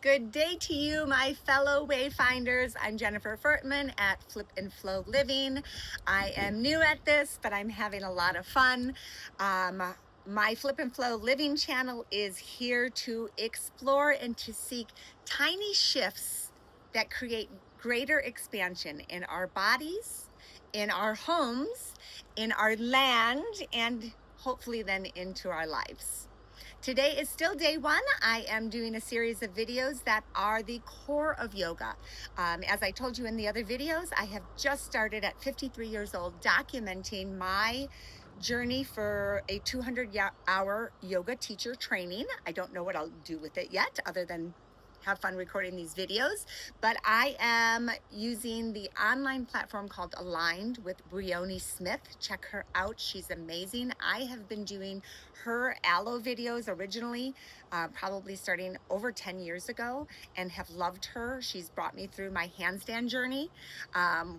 Good day to you, my fellow Wayfinders. I'm Jennifer Furtman at Flip and Flow Living. I am new at this, but I'm having a lot of fun. My Flip and Flow Living channel is here to explore and to seek tiny shifts that create greater expansion in our bodies, in our homes, in our land, and hopefully then into our lives. Today is still day one. I am doing a series of videos that are the core of yoga. As I told you in the other videos, I have just started at 53 years old documenting my journey for a 200-hour yoga teacher training. I don't know what I'll do with it yet other than have fun recording these videos, but I am using the online platform called Aligned with Brioni Smith. Check her out. She's amazing. I have been doing her aloe videos originally, probably starting over 10 years ago, and have loved her. She's brought me through my handstand journey,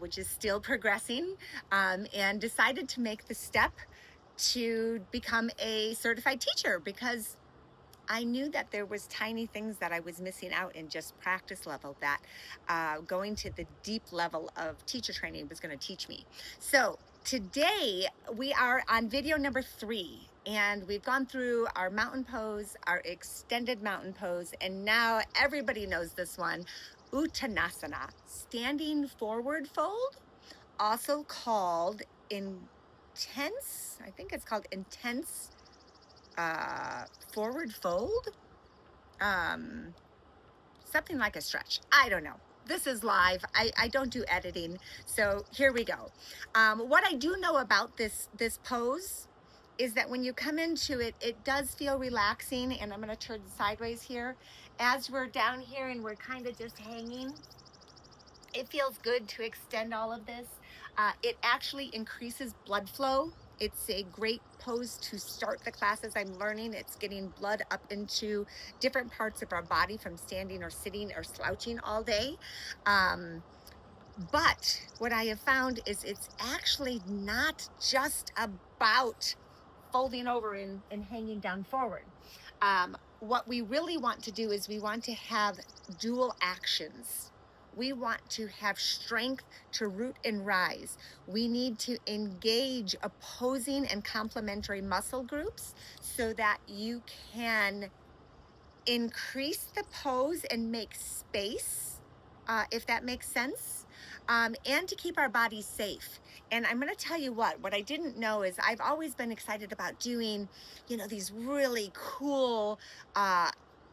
which is still progressing, and decided to make the step to become a certified teacher because I knew that there was tiny things that I was missing out in just practice level that going to the deep level of teacher training was going to teach me. So today we are on video number 3, and we've gone through our mountain pose, our extended mountain pose, and now everybody knows this one, Uttanasana, standing forward fold, also called intense, I think it's called intense forward fold, something like a stretch. I don't know. This is live. I don't do editing, so here we go. What I do know about this pose is that when you come into it, it does feel relaxing, and I'm going to turn sideways here. As we're down here and we're kind of just hanging, it feels good to extend all of this. It actually increases blood flow. It's a great pose to start the classes. I'm learning it's getting blood up into different parts of our body from standing or sitting or slouching all day. But what I have found is it's actually not just about folding over and hanging down forward. What we really want to do is we want to have dual actions. We want to have strength to root and rise. We need to engage opposing and complementary muscle groups so that you can increase the pose and make space, if that makes sense, and to keep our bodies safe. And I'm going to tell you what I didn't know is I've always been excited about doing, these really cool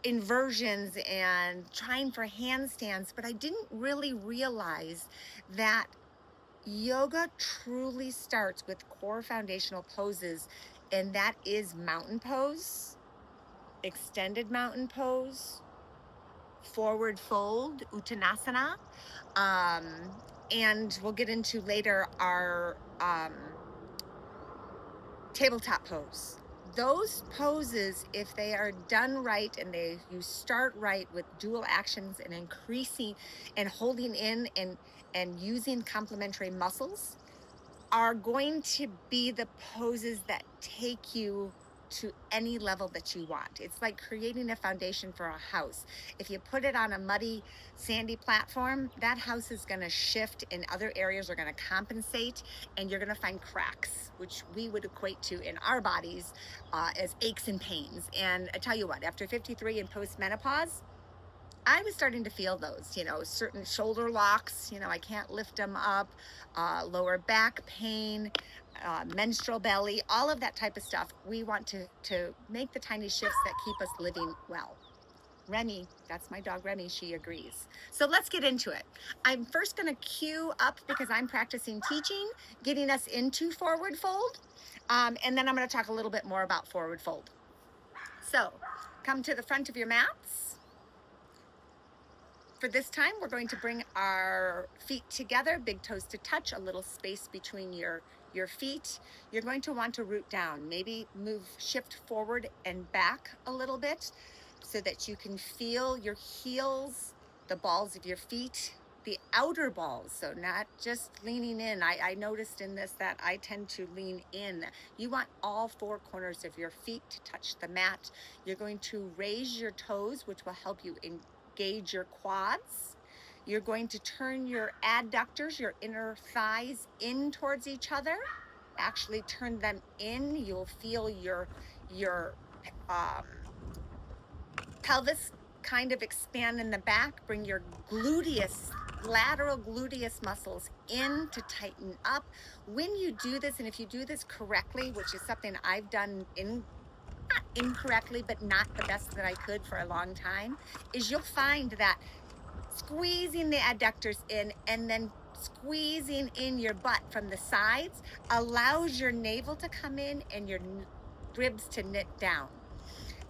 inversions and trying for handstands, but I didn't really realize that yoga truly starts with core foundational poses, and that is mountain pose, extended mountain pose, forward fold, Uttanasana, and we'll get into later our tabletop pose. Those poses, if they are done right and you start right with dual actions and increasing and holding in and using complementary muscles, are going to be the poses that take you to any level that you want. It's like creating a foundation for a house. If you put it on a muddy, sandy platform, that house is going to shift and other areas are going to compensate, and you're going to find cracks, which we would equate to in our bodies as aches and pains. And I tell you what, after 53 and post-menopause, I was starting to feel those, certain shoulder locks, I can't lift them up, lower back pain, menstrual belly, all of that type of stuff. We want to make the tiny shifts that keep us living well. Remy, that's my dog Remy, she agrees. So let's get into it. I'm first going to cue up, because I'm practicing teaching, getting us into forward fold, and then I'm going to talk a little bit more about forward fold. So come to the front of your mats. For this time, we're going to bring our feet together, big toes to touch, a little space between your feet. You're going to want to root down, maybe shift forward and back a little bit so that you can feel your heels, the balls of your feet, the outer balls, so not just leaning in. I noticed in this that I tend to lean in. You want all 4 corners of your feet to touch the mat. You're going to raise your toes, which will help you engage your quads. You're going to turn your adductors, your inner thighs, in towards each other. Actually turn them in. You'll feel your pelvis kind of expand in the back. Bring your gluteus, lateral gluteus muscles in to tighten up. When you do this, and if you do this correctly, which is something I've done not incorrectly, but not the best that I could for a long time, is you'll find that squeezing the adductors in and then squeezing in your butt from the sides allows your navel to come in and your ribs to knit down.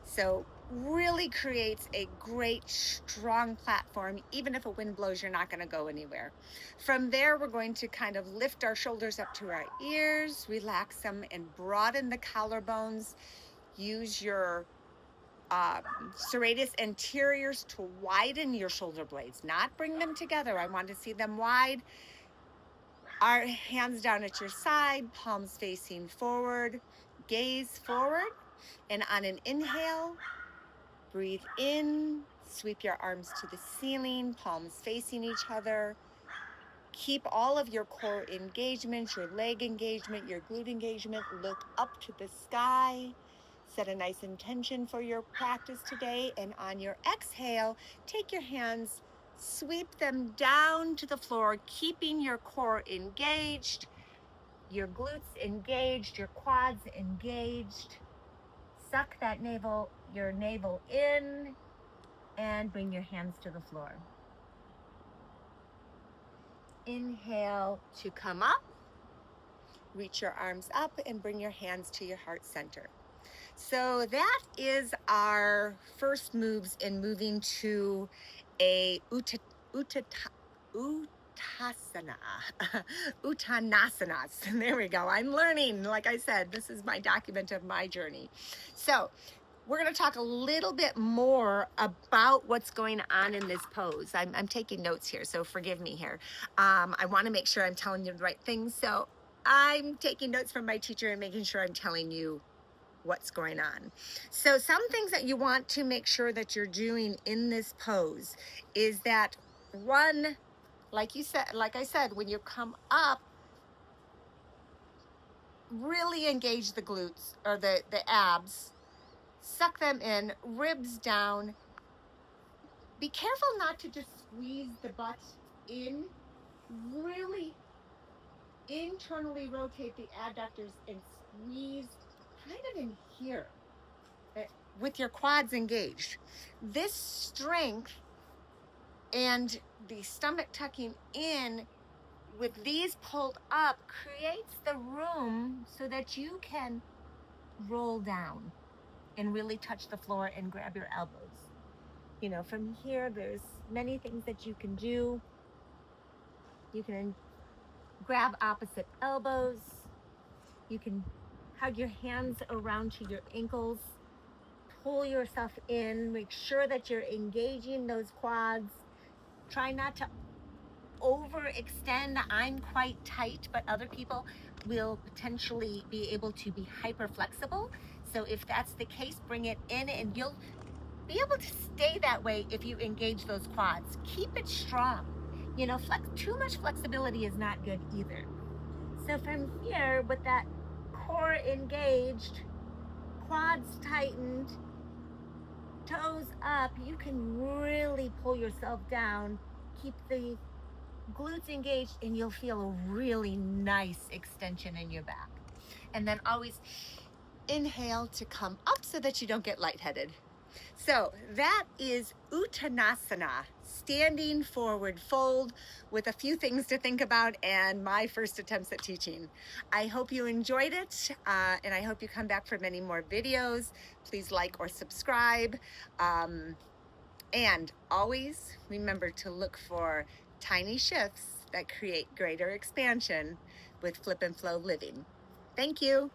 So really creates a great strong platform. Even if a wind blows, you're not going to go anywhere. From there, we're going to kind of lift our shoulders up to our ears, relax them, and broaden the collarbones. Use your serratus anteriors to widen your shoulder blades, not bring them together. I want to see them wide. Our hands down at your side, palms facing forward, gaze forward, and on an inhale, breathe in, sweep your arms to the ceiling, palms facing each other. Keep all of your core engagement, your leg engagement, your glute engagement. Look up to the sky. Set a nice intention for your practice today. And on your exhale, take your hands, sweep them down to the floor, keeping your core engaged, your glutes engaged, your quads engaged. Suck that your navel in, and bring your hands to the floor. Inhale to come up. Reach your arms up and bring your hands to your heart center. So that is our first moves in moving to a Uttanasana. Uttanasanas. There we go. I'm learning. Like I said, this is my document of my journey. So we're going to talk a little bit more about what's going on in this pose. I'm taking notes here, so forgive me here. I want to make sure I'm telling you the right things. So I'm taking notes from my teacher and making sure I'm telling you what's going on. So some things that you want to make sure that you're doing in this pose is that, one, like I said, when you come up, really engage the glutes or the abs. Suck them in, ribs down. Be careful not to just squeeze the butt in. Really internally rotate the adductors and squeeze kind of in here with your quads engaged. This strength and the stomach tucking in with these pulled up creates the room so that you can roll down and really touch the floor and grab your elbows. You know, from here, there's many things that you can do. You can grab opposite elbows. You can hug your hands around to your ankles. Pull yourself in. Make sure that you're engaging those quads. Try not to overextend. I'm quite tight, but other people will potentially be able to be hyper flexible. So if that's the case, bring it in and you'll be able to stay that way if you engage those quads. Keep it strong. You know, too much flexibility is not good either. So from here, with that core engaged, quads tightened, toes up, you can really pull yourself down. Keep the glutes engaged and you'll feel a really nice extension in your back. And then always inhale to come up so that you don't get lightheaded. So that is Uttanasana, standing forward fold, with a few things to think about and my first attempts at teaching. I hope you enjoyed it, and I hope you come back for many more videos. Please like or subscribe. And always remember to look for tiny shifts that create greater expansion with Flip and Flow Living. Thank you.